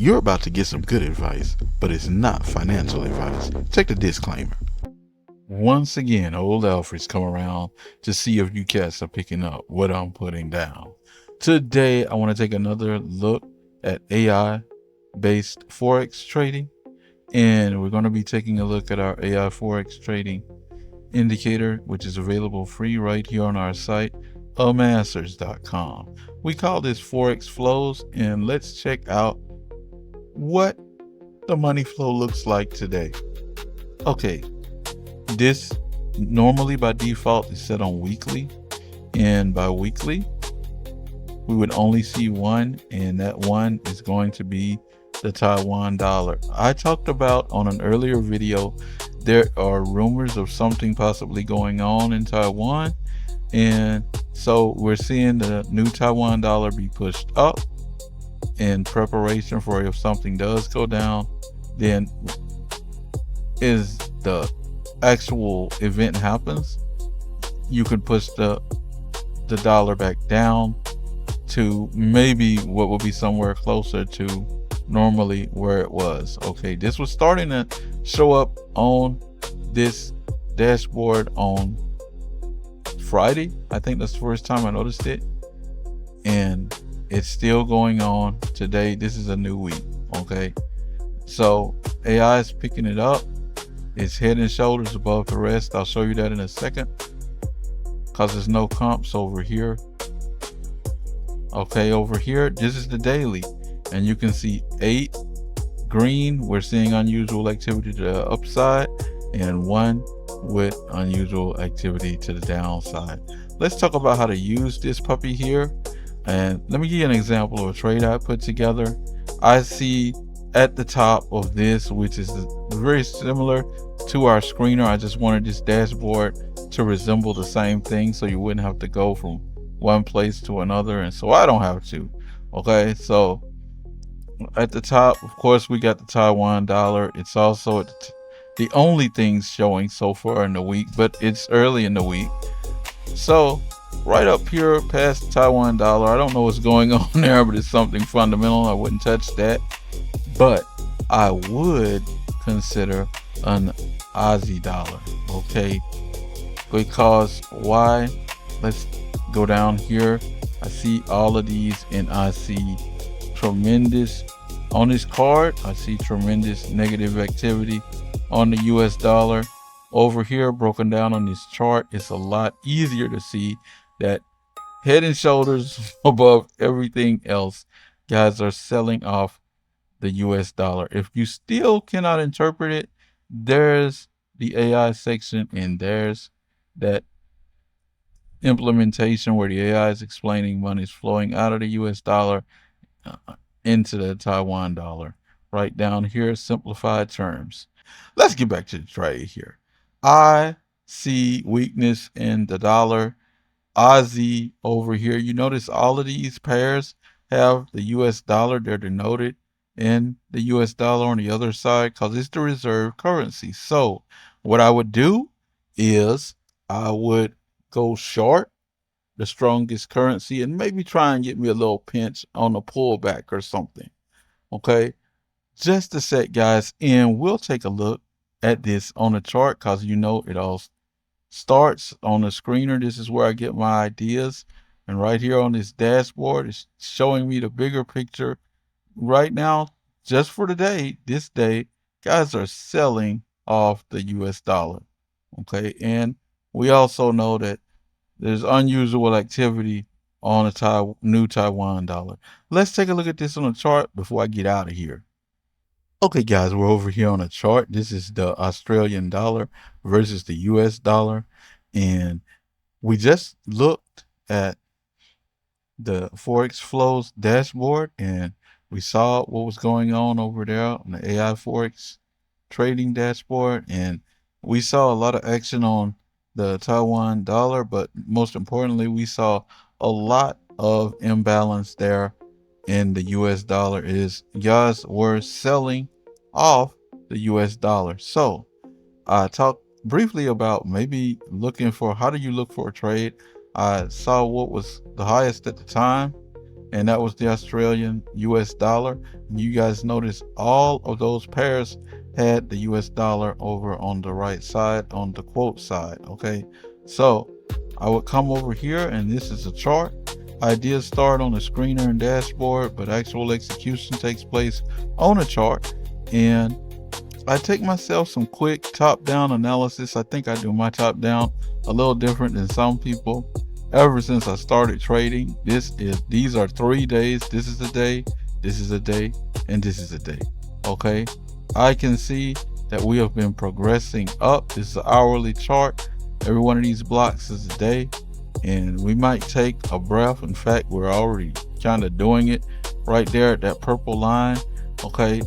You're about to get some good advice, but it's not financial advice. Check the disclaimer. Once again, old Alfred's come around to see if you cats are picking up what I'm putting down. Today, I want to take another look at AI-based Forex trading, and we're going to be taking a look at our AI Forex trading indicator, which is available free right here on our site, Amassers.com. We call this Forex Flows, and let's check out what the money flow looks like today. Okay, this normally by default is set on weekly, and by weekly we would only see one, and that one is going to be the Taiwan dollar. I talked about on an earlier video there are rumors of something possibly going on in Taiwan, and so we're seeing the new Taiwan dollar be pushed up in preparation for if something does go down, then is the actual event happens, you could push the dollar back down to maybe what would be somewhere closer to normally where it was. Okay, this was starting to show up on this dashboard on Friday. I think that's the first time I noticed it, and it's still going on today. This is a new week. Okay, so AI is picking it up. It's head and shoulders above the rest. I'll show you that in a second because there's no comps over here. Okay, over here, this is the daily, and you can see 8 green. We're seeing unusual activity to the upside, and 1 with unusual activity to the downside. Let's talk about how to use this puppy here, and let me give you an example of a trade I put together. I see at the top of this, which is very similar to our screener. I just wanted this dashboard to resemble the same thing so you wouldn't have to go from one place to another, and so I don't have to. Okay, so at the top, of course, we got the Taiwan dollar. It's also at the only thing showing so far in the week, but it's early in the week. So right up here past the Taiwan dollar, I don't know what's going on there, but it's something fundamental. I wouldn't touch that, but I would consider an Aussie dollar. Okay, because why? Let's go down here. I see all of these, and I see tremendous on this card. I see tremendous negative activity on the US dollar. Over here, broken down on this chart, it's a lot easier to see that head and shoulders above everything else, guys are selling off the US dollar. If you still cannot interpret it, there's the AI section, and there's that implementation where the AI is explaining money is flowing out of the US dollar into the Taiwan dollar. Right down here, simplified terms. Let's get back to the trade here. I see weakness in the dollar. Aussie over here. You notice all of these pairs have the US dollar. They're denoted in the US dollar on the other side because it's the reserve currency. So what I would do is I would go short the strongest currency and maybe try and get me a little pinch on a pullback or something. Okay, just a sec, guys, and we'll take a look at this on the chart because you know it all starts on the screener. This is where I get my ideas, and right here on this dashboard is showing me the bigger picture. Right now, just for today, this day, guys are selling off the US dollar. Okay, and we also know that there's unusual activity on the new Taiwan dollar. Let's take a look at this on the chart before I get out of here. Okay, guys, we're over here on a chart. This is the Australian dollar versus the US dollar, and we just looked at the Forex Flows dashboard, and we saw what was going on over there on the AI Forex trading dashboard, and we saw a lot of action on the Taiwan dollar, but most importantly, we saw a lot of imbalance there in the US dollar. Is guys were selling off the US dollar. So I talked briefly about maybe looking for, how do you look for a trade? I saw what was the highest at the time, and that was the Australian US dollar. You guys notice all of those pairs had the US dollar over on the right side, on the quote side. Okay, so I would come over here, and this is a chart. I did start on the screener and dashboard, but actual execution takes place on a chart. And I take myself some quick top-down analysis. I think I do my top-down a little different than some people. Ever since I started trading, these are 3 days. This is a day, this is a day, and this is a day. Okay, I can see that we have been progressing up. This is an hourly chart. Every one of these blocks is a day, and we might take a breath. In fact, we're already kind of doing it right there at that purple line. Okay,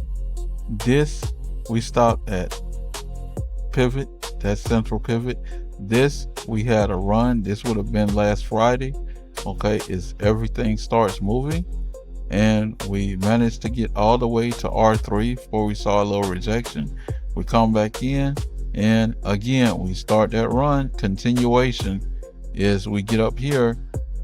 this we stopped at pivot, that central pivot. This we had a run. This would have been last Friday. Okay, is everything starts moving, and we managed to get all the way to R3 before we saw a little rejection. We come back in, and again we start that run. Continuation is we get up here,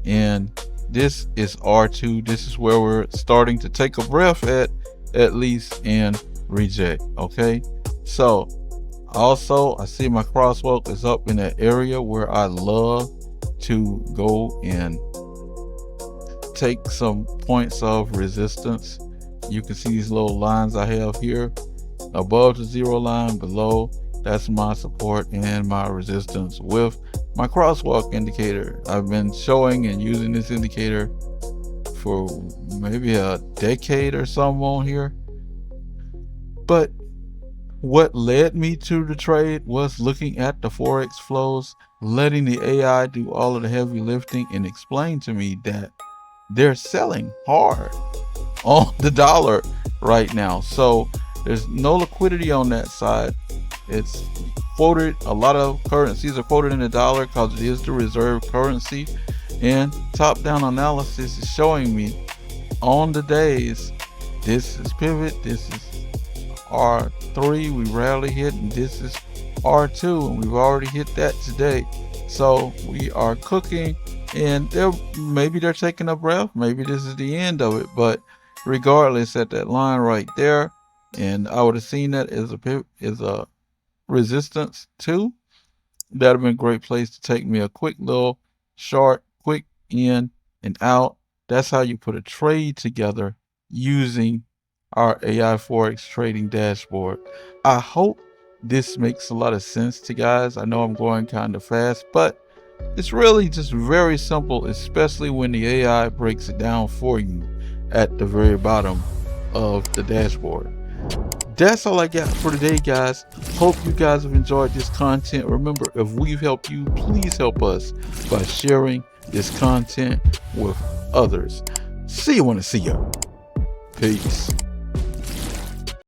and this is R2. This is where we're starting to take a breath at least, and reject. Okay, so also I see my crosswalk is up in that area where I love to go and take some points of resistance. You can see these little lines I have here above the zero line, below. That's my support and my resistance with my crosswalk indicator. I've been showing and using this indicator for maybe a decade or something on here. But what led me to the trade was looking at the Forex Flows, letting the AI do all of the heavy lifting, and explain to me that they're selling hard on the dollar right now. So there's no liquidity on that side. It's quoted, a lot of currencies are quoted in the dollar because it is the reserve currency. And top-down analysis is showing me on the days, this is pivot, this is R3, we rarely hit, and this is R2, and we've already hit that today. So we are cooking, and maybe they're taking a breath, maybe this is the end of it, but regardless, at that line right there, and I would have seen that as a resistance too. That'd have been a great place to take me a quick little short, quick in and out. That's how you put a trade together using our AI Forex trading dashboard. I hope this makes a lot of sense to you guys. I know I'm going kind of fast, but it's really just very simple, especially when the AI breaks it down for you at the very bottom of the dashboard. That's all I got for today, guys. Hope you guys have enjoyed this content. Remember, if we've helped you, please help us by sharing this content with others. See you when I see you. Peace.